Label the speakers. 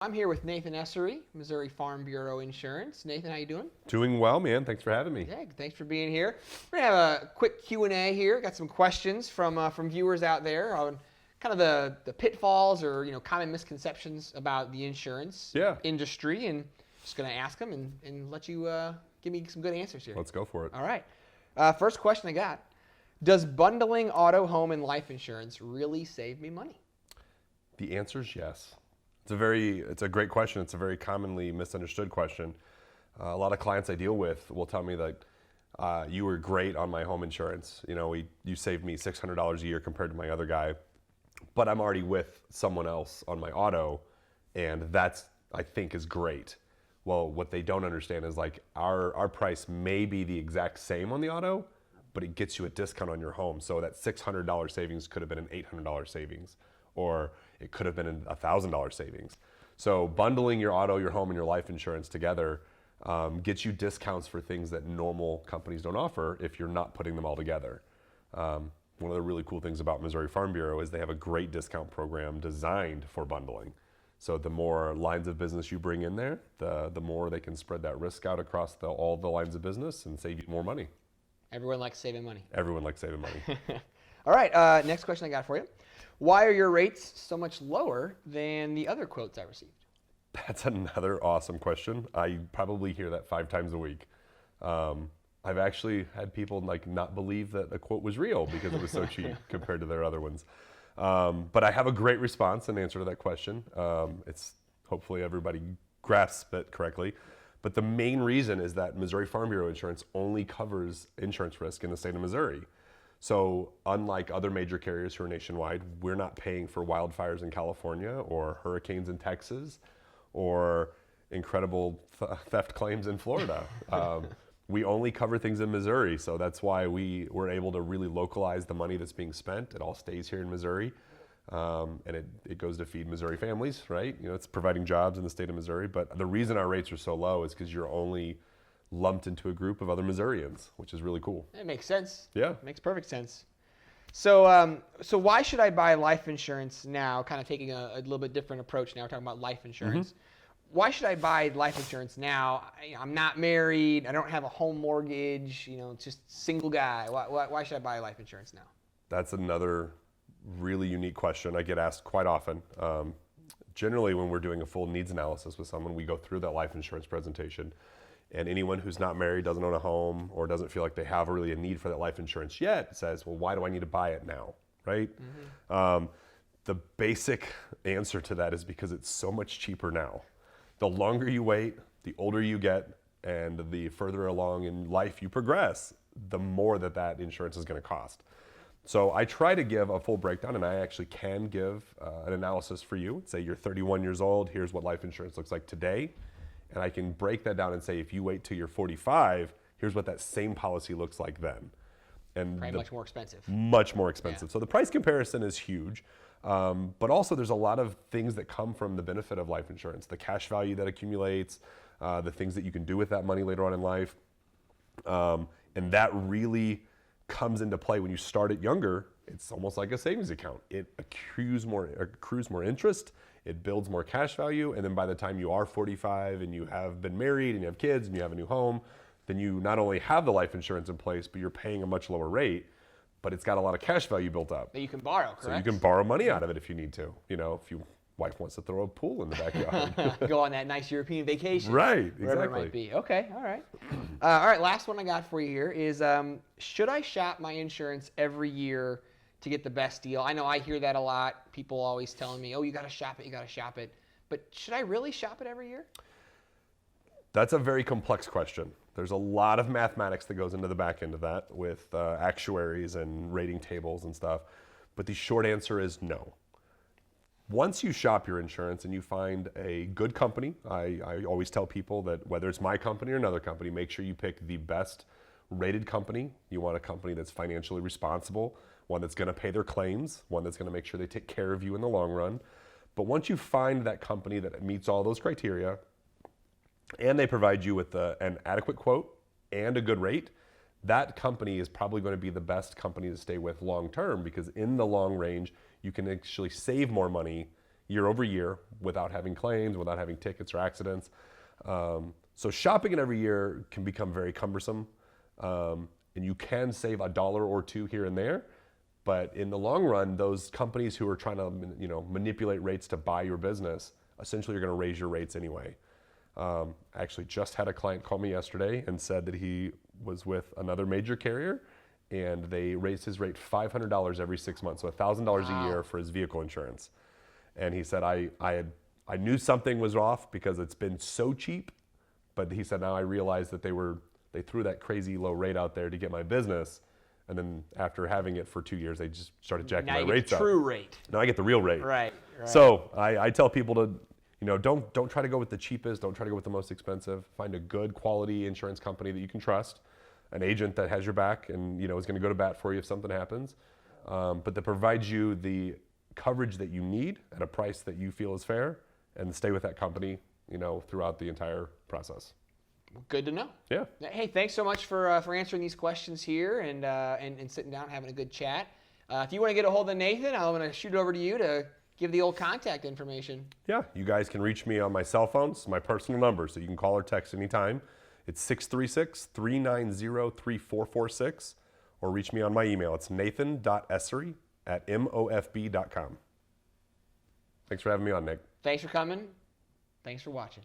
Speaker 1: I'm here with Nathan Essery, Missouri Farm Bureau Insurance. Nathan, how you doing?
Speaker 2: Doing well, man. Thanks for having me.
Speaker 1: Yeah, thanks for being here. We're gonna have a quick Q&A here. Got some questions from viewers out there on kind of the pitfalls or common misconceptions about the insurance
Speaker 2: Yeah.
Speaker 1: industry, and just gonna ask them and let you give me some good answers here.
Speaker 2: Let's go for it.
Speaker 1: All right. First question I got: does bundling auto, home, and life insurance really save me money?
Speaker 2: The answer is yes. It's a great question. It's a very commonly misunderstood question. A lot of clients I deal with will tell me that you were great on my home insurance. You saved me $600 a year compared to my other guy, but I'm already with someone else on my auto, and that's, I think, is great. Well, what they don't understand is our price may be the exact same on the auto, but it gets you a discount on your home. So that $600 savings could have been an $800 savings, or it could have been a $1,000 savings. So bundling your auto, your home, and your life insurance together gets you discounts for things that normal companies don't offer if you're not putting them all together. One of the really cool things about Missouri Farm Bureau is they have a great discount program designed for bundling. So the more lines of business you bring in there, the more they can spread that risk out across all the lines of business and save you more money.
Speaker 1: Everyone likes saving money.
Speaker 2: Everyone likes saving money.
Speaker 1: All right, next question I got for you. Why are your rates so much lower than the other quotes I received?
Speaker 2: That's another awesome question. I probably hear that 5 times a week. I've actually had people not believe that the quote was real because it was so cheap compared to their other ones. But I have a great response and answer to that question. It's hopefully everybody grasps it correctly. But the main reason is that Missouri Farm Bureau Insurance only covers insurance risk in the state of Missouri. So unlike other major carriers who are nationwide, we're not paying for wildfires in California or hurricanes in Texas or incredible theft claims in Florida. We only cover things in Missouri, so that's why we were able to really localize the money that's being spent. It all stays here in Missouri, and it goes to feed Missouri families, right? It's providing jobs in the state of Missouri. But the reason our rates are so low is because you're only lumped into a group of other Missourians, which is really cool.
Speaker 1: It makes sense.
Speaker 2: Yeah.
Speaker 1: It makes perfect sense. So why should I buy life insurance now? Kind of taking a little bit different approach now. We're talking about life insurance. Why should I buy life insurance now? I'm not married. I don't have a home mortgage. Just single guy. Why should I buy life insurance now?
Speaker 2: That's another really unique question I get asked quite often. Generally, when we're doing a full needs analysis with someone, we go through that life insurance presentation. And anyone who's not married, doesn't own a home, or doesn't feel like they have really a need for that life insurance yet says, well, why do I need to buy it now, right? The basic answer to that is because it's so much cheaper now. The longer you wait, the older you get, and the further along in life you progress, the more that insurance is going to cost. So I try to give a full breakdown, and I actually can give an analysis for you. Say you're 31 years old, here's what life insurance looks like today. And I can break that down and say, if you wait till you're 45, here's what that same policy looks like then. And
Speaker 1: Probably much more expensive.
Speaker 2: Much more expensive.
Speaker 1: Yeah.
Speaker 2: So the price comparison is huge. But also there's a lot of things that come from the benefit of life insurance. The cash value that accumulates, the things that you can do with that money later on in life. And that really comes into play when you start it younger. It's almost like a savings account. It accrues more interest. It builds more cash value, and then by the time you are 45 and you have been married and you have kids and you have a new home, then you not only have the life insurance in place, but you're paying a much lower rate, but it's got a lot of cash value built up.
Speaker 1: That you can borrow, correct?
Speaker 2: So you can borrow money out of it if you need to. If your wife wants to throw a pool in the backyard.
Speaker 1: Go on that nice European vacation.
Speaker 2: Right,
Speaker 1: wherever
Speaker 2: exactly.
Speaker 1: it might be. Okay, all right. All right, last one I got for you here is, should I shop my insurance every year to get the best deal? I know I hear that a lot. People always telling me, oh, you got to shop it, you got to shop it. But should I really shop it every year?
Speaker 2: That's a very complex question. There's a lot of mathematics that goes into the back end of that with actuaries and rating tables and stuff. But the short answer is no. Once you shop your insurance and you find a good company, I always tell people that whether it's my company or another company, make sure you pick the best rated company. You want a company that's financially responsible, one that's going to pay their claims, one that's going to make sure they take care of you in the long run. But once you find that company that meets all those criteria and they provide you with an adequate quote and a good rate, that company is probably going to be the best company to stay with long term, because in the long range, you can actually save more money year over year without having claims, without having tickets or accidents. So shopping it every year can become very cumbersome. And you can save $1 or $2 here and there. But in the long run, those companies who are trying to, manipulate rates to buy your business, essentially you're going to raise your rates anyway. I actually just had a client call me yesterday and said that he was with another major carrier and they raised his rate $500 every 6 months, so $1,000 a year for his vehicle insurance. And he said, I knew something was off because it's been so cheap, but he said, now I realized that they threw that crazy low rate out there to get my business. And then after having it for 2 years, they just started jacking my rates up.
Speaker 1: Now you get the true rate.
Speaker 2: Now I get the real rate.
Speaker 1: Right.
Speaker 2: So I tell people to, don't try to go with the cheapest. Don't try to go with the most expensive. Find a good quality insurance company that you can trust, an agent that has your back and is going to go to bat for you if something happens, but that provides you the coverage that you need at a price that you feel is fair, and stay with that company, throughout the entire process.
Speaker 1: Good to know.
Speaker 2: Yeah.
Speaker 1: Hey, thanks so much for answering these questions here and sitting down and having a good chat. If you want to get a hold of Nathan, I'm going to shoot it over to you to give the old contact information.
Speaker 2: Yeah, you guys can reach me on my cell phone. It's my personal number, so you can call or text anytime. It's 636-390-3446, or reach me on my email. It's nathan.essery@mofb.com. Thanks for having me on, Nick.
Speaker 1: Thanks for coming. Thanks for watching.